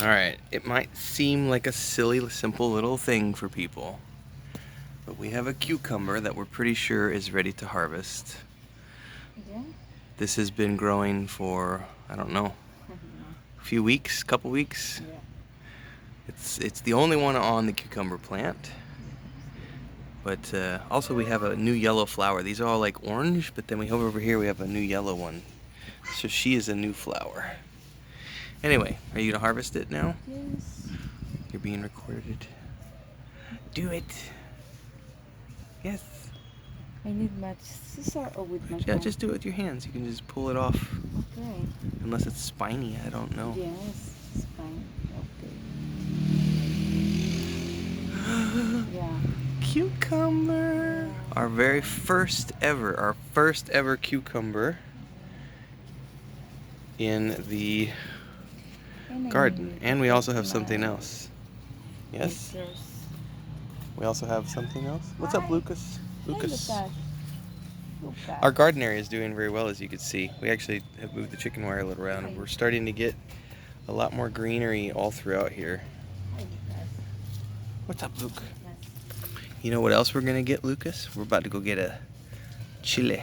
Alright, it might seem like a silly, simple little thing for people, but we have a cucumber that we're pretty sure is ready to harvest. Yeah. This has been growing for, I don't know, a few weeks, couple weeks. Yeah. It's the only one on the cucumber plant. But also we have a new yellow flower. These are all like orange, but then we have over here we have a new yellow one. So she is a new flower. Anyway, are you gonna harvest it now? Yes. You're being recorded. Do it. Yes. I need my scissor or with my Yeah, hand? just do it with your hands. You can just pull it off. Okay. Unless it's spiny, I don't know. Yes, it's fine. Okay. Yeah. Cucumber. Our very first ever cucumber in the garden. And we also have something else. Yes? We also have something else. What's up, Lucas? Lucas. Our garden area is doing very well, as you can see. We actually have moved the chicken wire a little around, and we're starting to get a lot more greenery all throughout here. What's up, Luke? You know what else we're gonna get, Lucas? We're about to go get a chile.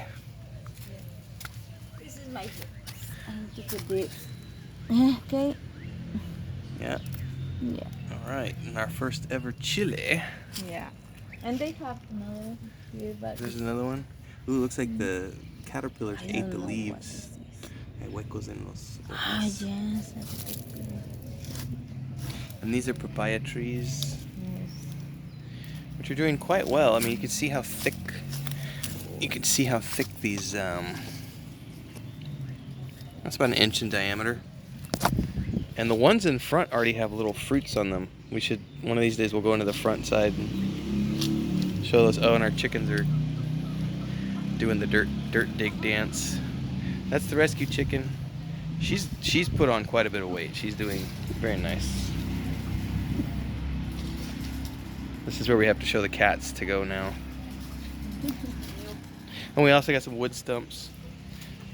This is my foot. I need to put this. Okay. Yeah. Yeah. All right, and our first ever chile. Yeah. And they have another here, but There's another one. Ooh, looks like the caterpillars I ate don't the know leaves. what Hay huecos en los Ah, hojas. yes. That's good. And these are papaya trees, Yes. which are doing quite well. I mean, you can see how thick. You can see how thick these. That's about an inch in diameter. And the ones in front already have little fruits on them. We should, one of these days, we'll go into the front side and show those. Oh, and our chickens are doing the dirt dig dance. That's the rescue chicken. She's put on quite a bit of weight. She's doing very nice. This is where we have to show the cats to go now. And we also got some wood stumps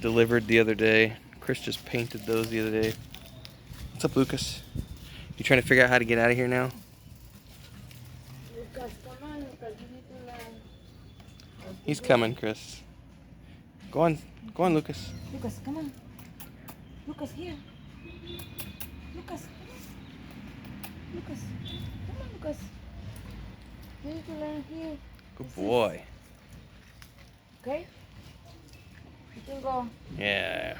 delivered the other day. Chris just painted those the other day. What's up, Lucas? You trying to figure out how to get out of here now? Lucas, come on, Lucas. You need to learn. He's coming, Chris. Go on, Lucas. Lucas, come on. Lucas, here. Lucas, Lucas, come on, Lucas. You need to learn here. Good boy. Okay? You can go. Yeah.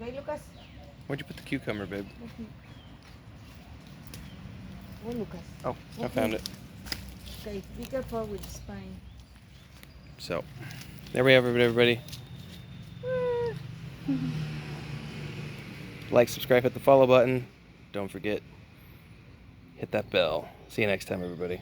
Okay, Lucas? Where'd you put the cucumber, babe? Go, Lucas. Oh, I found it. Okay, be careful with the spine. So, there we have it, everybody. Like, subscribe, hit the follow button. Don't forget, hit that bell. See you next time, everybody.